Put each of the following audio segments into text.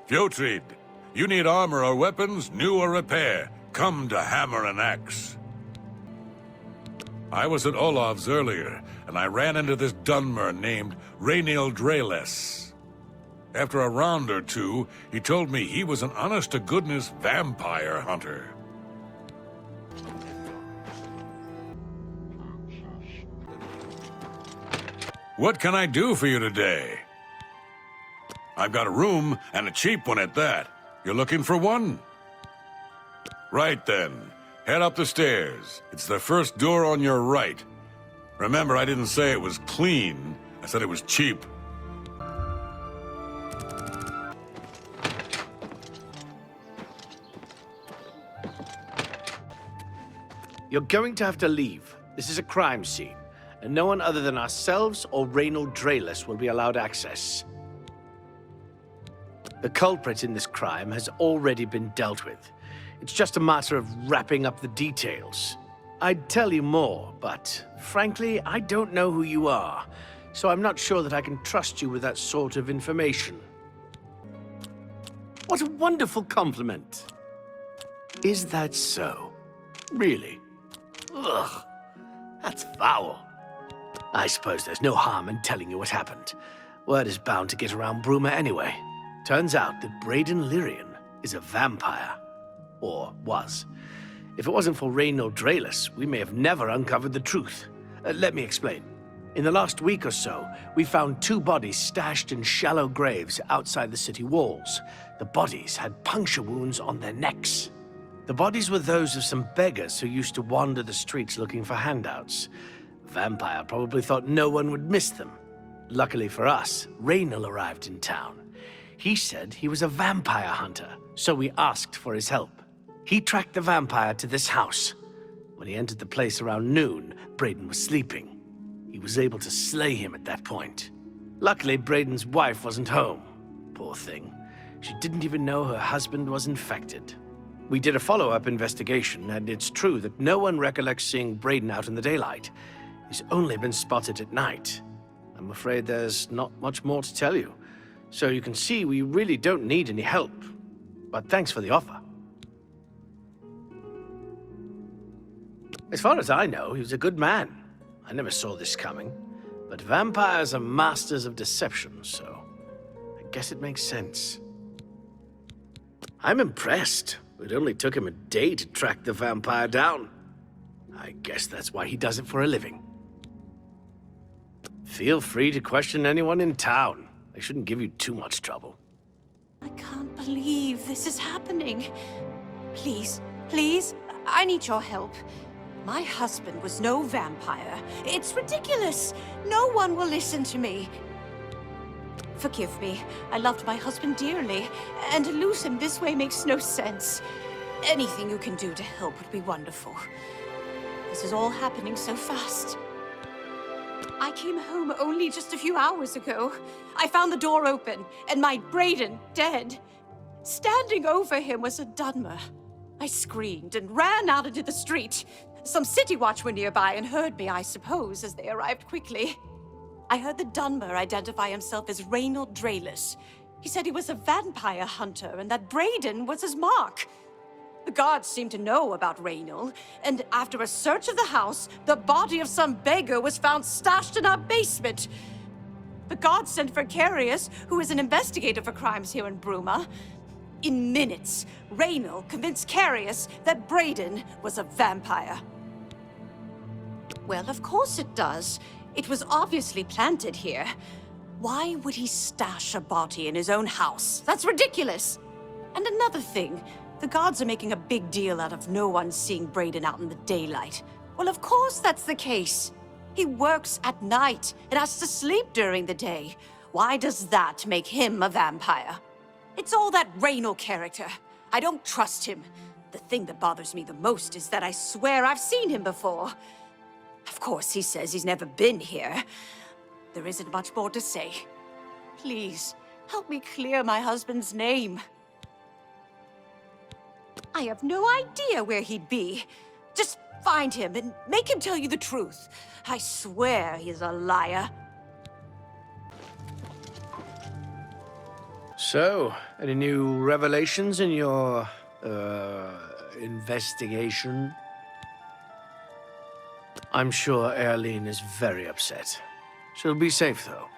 Fjotrid, you need armor or weapons, new or repair. Come to Hammer and Axe. I was at Olav's earlier, and I ran into this Dunmer named Runellius. After a round or two, he told me he was an honest-to-goodness vampire hunter. What can I do for you today? I've got a room, and a cheap one at that. You're looking for one? Right then. Head up the stairs. It's the first door on your right. Remember, I didn't say it was clean. I said it was cheap. You're going to have to leave. This is a crime scene, and no one other than ourselves or Runellius will be allowed access. The culprit in this crime has already been dealt with. It's just a matter of wrapping up the details. I'd tell you more, but frankly, I don't know who you are, so I'm not sure that I can trust you with that sort of information. What a wonderful compliment. Is that so? Really? Ugh, that's foul. I suppose there's no harm in telling you what happened. Word is bound to get around Bruma anyway. Turns out that Braden Lirrian is a vampire. Or was. If it wasn't for Runellius, we may have never uncovered the truth. Let me explain. In the last week or so, we found 2 bodies stashed in shallow graves outside the city walls. The bodies had puncture wounds on their necks. The bodies were those of some beggars who used to wander the streets looking for handouts. The vampire probably thought no one would miss them. Luckily for us, Raynal arrived in town. He said he was a vampire hunter, so we asked for his help. He tracked the vampire to this house. When he entered the place around noon, Braden was sleeping. He was able to slay him at that point. Luckily, Braden's wife wasn't home. Poor thing. She didn't even know her husband was infected. We did a follow-up investigation, and it's true that no one recollects seeing Braden out in the daylight. He's only been spotted at night. I'm afraid there's not much more to tell you. So you can see we really don't need any help. But thanks for the offer. As far as I know, he was a good man. I never saw this coming. But vampires are masters of deception, so I guess it makes sense. I'm impressed. It only took him a day to track the vampire down. I guess that's why he does it for a living. Feel free to question anyone in town. They shouldn't give you too much trouble. I can't believe this is happening. Please, please, I need your help. My husband was no vampire. It's ridiculous. No one will listen to me. Forgive me. I loved my husband dearly, and to lose him this way makes no sense. Anything you can do to help would be wonderful. This is all happening so fast. I came home only just a few hours ago. I found the door open, and my Braden dead. Standing over him was a Dunmer. I screamed and ran out into the street. Some city watch were nearby and heard me, I suppose, as they arrived quickly. I heard the Dunmer identify himself as Runellius. He said he was a vampire hunter and that Braden was his mark. The guards seemed to know about Raynal, and after a search of the house, the body of some beggar was found stashed in our basement. The guards sent for Carius, who is an investigator for crimes here in Bruma. In minutes, Raynal convinced Carius that Braden was a vampire. Well, of course it does. It was obviously planted here. Why would he stash a body in his own house? That's ridiculous! And another thing, the guards are making a big deal out of no one seeing Braden out in the daylight. Well, of course that's the case. He works at night and has to sleep during the day. Why does that make him a vampire? It's all that Raynal character. I don't trust him. The thing that bothers me the most is that I swear I've seen him before. Of course, he says he's never been here. There isn't much more to say. Please, help me clear my husband's name. I have no idea where he'd be. Just find him and make him tell you the truth. I swear he's a liar. So, any new revelations in your, investigation? I'm sure Erline is very upset. She'll be safe, though.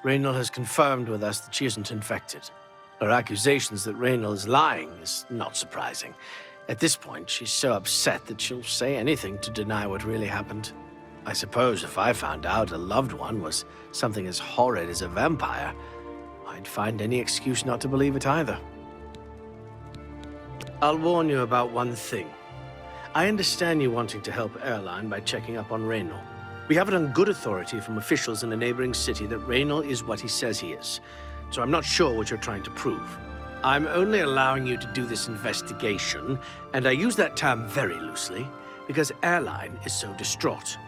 Raynal has confirmed with us that she isn't infected. Her accusations that Raynal is lying is not surprising. At this point, she's so upset that she'll say anything to deny what really happened. I suppose if I found out a loved one was something as horrid as a vampire, I'd find any excuse not to believe it either. I'll warn you about one thing. I understand you wanting to help Erline by checking up on Raynal. We have it on good authority from officials in a neighboring city that Raynal is what he says he is, so I'm not sure what you're trying to prove. I'm only allowing you to do this investigation, and I use that term very loosely, because Erline is so distraught.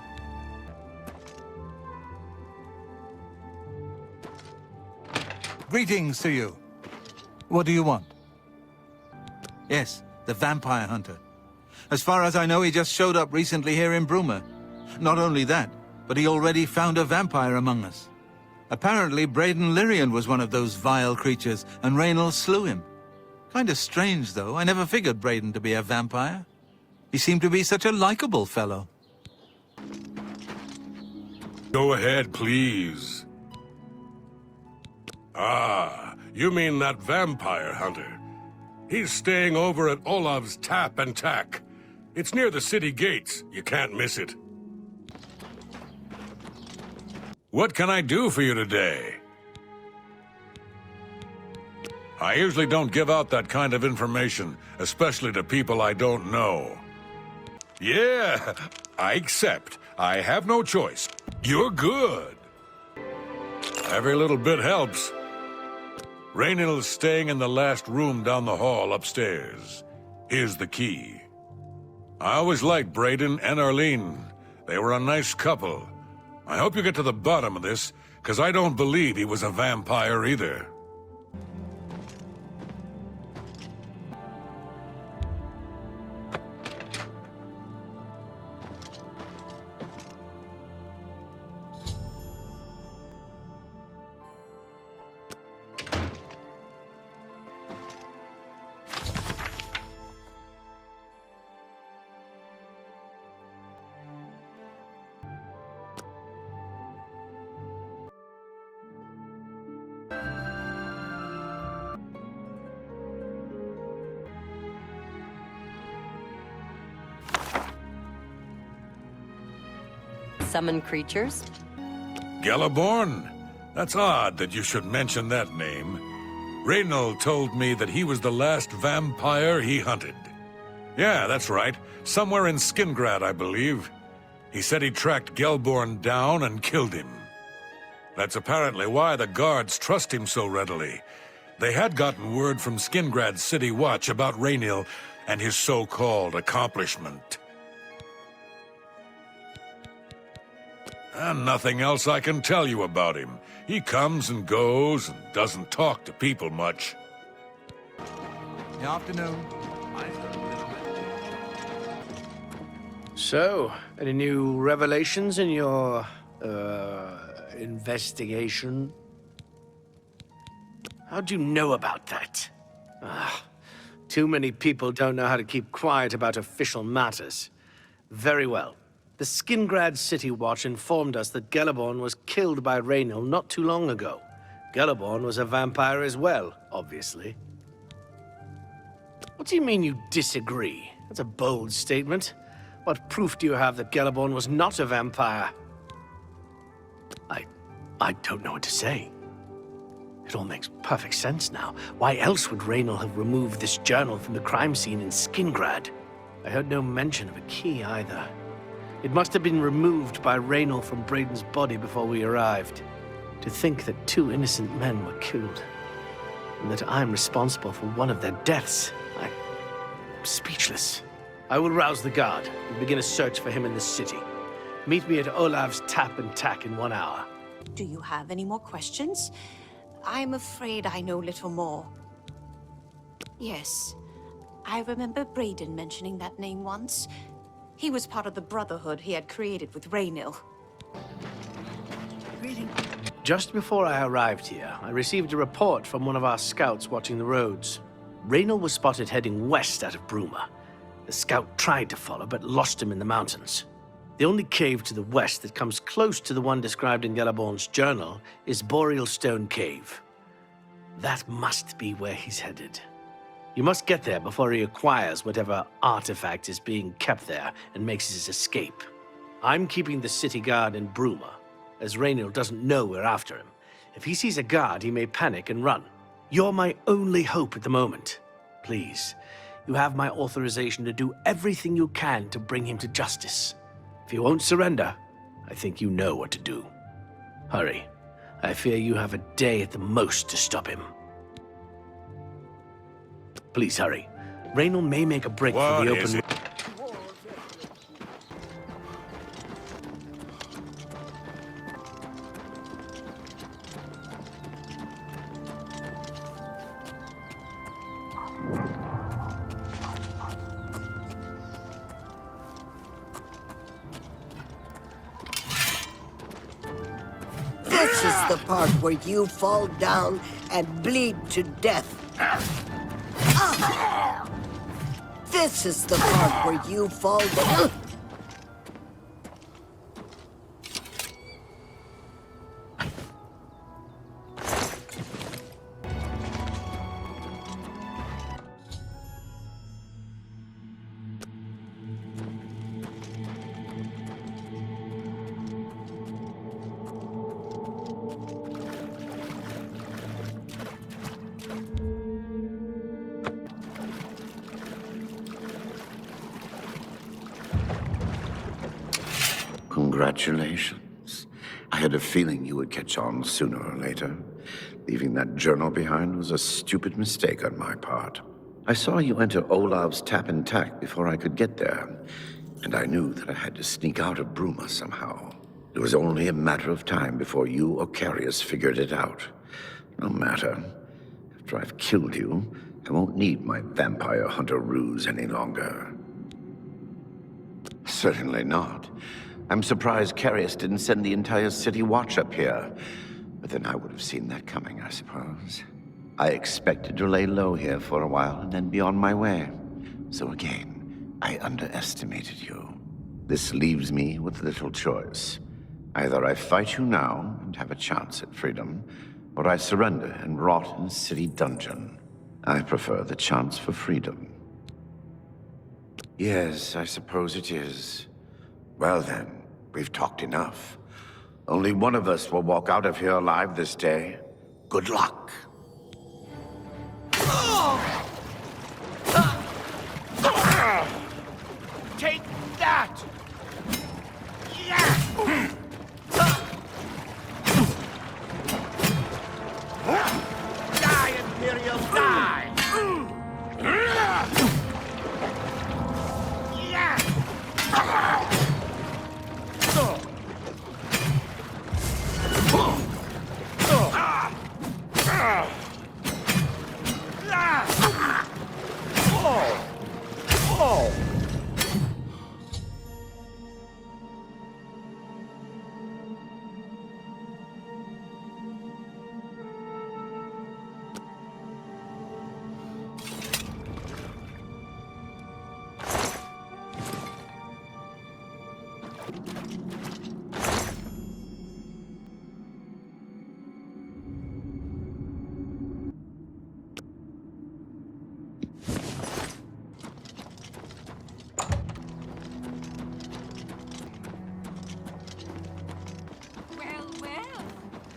Greetings to you. What do you want? Yes, the vampire hunter. As far as I know, he just showed up recently here in Bruma. Not only that, but he already found a vampire among us. Apparently, Braden Lirrian was one of those vile creatures, and Raynal slew him. Kinda strange, though. I never figured Braden to be a vampire. He seemed to be such a likable fellow. Go ahead, please. Ah, you mean that vampire hunter. He's staying over at Olav's Tap and Tack. It's near the city gates. You can't miss it. What can I do for you today? I usually don't give out that kind of information, especially to people I don't know. Yeah, I accept. I have no choice. You're good. Every little bit helps. Raynal is staying in the last room down the hall upstairs. Here's the key. I always liked Braden and Erline. They were a nice couple. I hope you get to the bottom of this, because I don't believe he was a vampire either. Summon creatures? Galaborn? That's odd that you should mention that name. Raynal told me that he was the last vampire he hunted. Yeah, that's right. Somewhere in Skingrad, I believe. He said he tracked Gelborn down and killed him. That's apparently why the guards trust him so readily. They had gotten word from Skingrad's City Watch about Raynal and his so-called accomplishment. And nothing else I can tell you about him. He comes and goes and doesn't talk to people much. Good afternoon. So, any new revelations in your, investigation? How'd you know about that? Too many people don't know how to keep quiet about official matters. Very well. The Skingrad City Watch informed us that Gelborn was killed by Raynal not too long ago. Gelborn was a vampire as well, obviously. What do you mean you disagree? That's a bold statement. What proof do you have that Gelborn was not a vampire? I don't know what to say. It all makes perfect sense now. Why else would Raynal have removed this journal from the crime scene in Skingrad? I heard no mention of a key either. It must have been removed by Raynal from Braden's body before we arrived. To think that 2 innocent men were killed, and that I'm responsible for one of their deaths, I'm speechless. I will rouse the guard and begin a search for him in the city. Meet me at Olav's Tap and Tack in 1 hour. Do you have any more questions? I'm afraid I know little more. Yes, I remember Braden mentioning that name once. He was part of the Brotherhood he had created with Raynal. Greeting. Just before I arrived here, I received a report from one of our scouts watching the roads. Raynor was spotted heading west out of Bruma. The scout tried to follow, but lost him in the mountains. The only cave to the west that comes close to the one described in Gellerborn's journal is Boreal Stone Cave. That must be where he's headed. You must get there before he acquires whatever artifact is being kept there and makes his escape. I'm keeping the city guard in Bruma, as Raynor doesn't know we're after him. If he sees a guard, he may panic and run. You're my only hope at the moment. Please, you have my authorization to do everything you can to bring him to justice. If he won't surrender, I think you know what to do. Hurry. I fear you have a day at the most to stop him. Please hurry. Raynor may make a break for the open... This is the part where you fall down and bleed to death. This is the part where you fall down. Congratulations. I had a feeling you would catch on sooner or later. Leaving that journal behind was a stupid mistake on my part. I saw you enter Olav's tap and tack before I could get there, and I knew that I had to sneak out of Bruma somehow. It was only a matter of time before you or Carius figured it out. No matter. After I've killed you, I won't need my vampire hunter ruse any longer. Certainly not. I'm surprised Carius didn't send the entire city watch up here. But then I would have seen that coming, I suppose. I expected to lay low here for a while and then be on my way. So again, I underestimated you. This leaves me with little choice. Either I fight you now and have a chance at freedom, or I surrender and rot in a city dungeon. I prefer the chance for freedom. Yes, I suppose it is. Well then, we've talked enough. Only one of us will walk out of here alive this day. Good luck. Take that! Die, Imperial, die!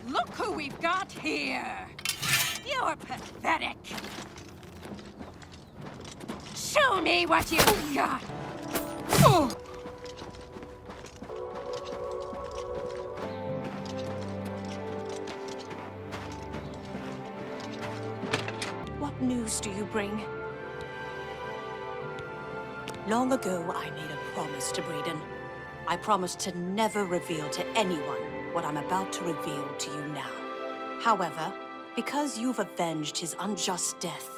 Look who we've got here! You're pathetic! Show me what you've got! Oh. What news do you bring? Long ago, I made a promise to Breeden. I promised to never reveal to anyone what I'm about to reveal to you now. However, because you've avenged his unjust death,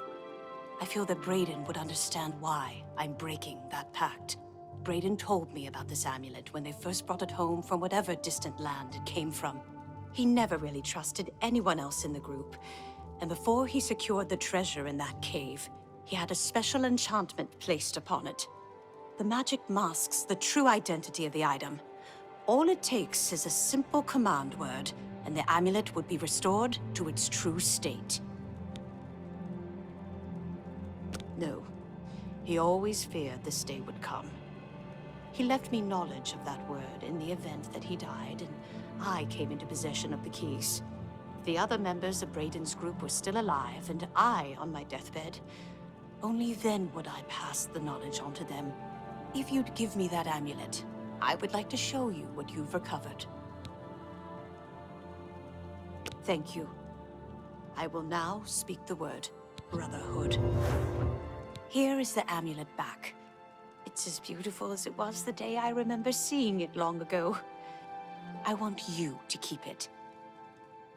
I feel that Breeden would understand why I'm breaking that pact. Breeden told me about this amulet when they first brought it home from whatever distant land it came from. He never really trusted anyone else in the group, and before he secured the treasure in that cave, he had a special enchantment placed upon it. The magic masks the true identity of the item. All it takes is a simple command word, and the amulet would be restored to its true state. No, he always feared this day would come. He left me knowledge of that word in the event that he died, and I came into possession of the keys. If the other members of Brayden's group were still alive, and I on my deathbed, only then would I pass the knowledge on to them. If you'd give me that amulet, I would like to show you what you've recovered. Thank you. I will now speak the word Brotherhood. Here is the amulet back. It's as beautiful as it was the day I remember seeing it long ago. I want you to keep it,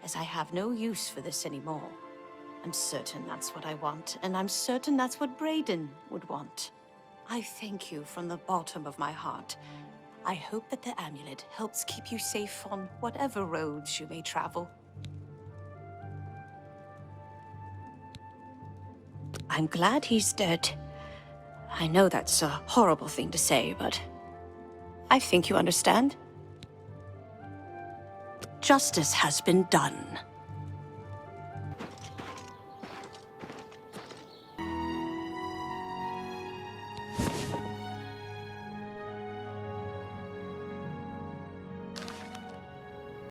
as I have no use for this anymore. I'm certain that's what I want, and I'm certain that's what Brayden would want. I thank you from the bottom of my heart. I hope that the amulet helps keep you safe on whatever roads you may travel. I'm glad he's dead. I know that's a horrible thing to say, but I think you understand. Justice has been done.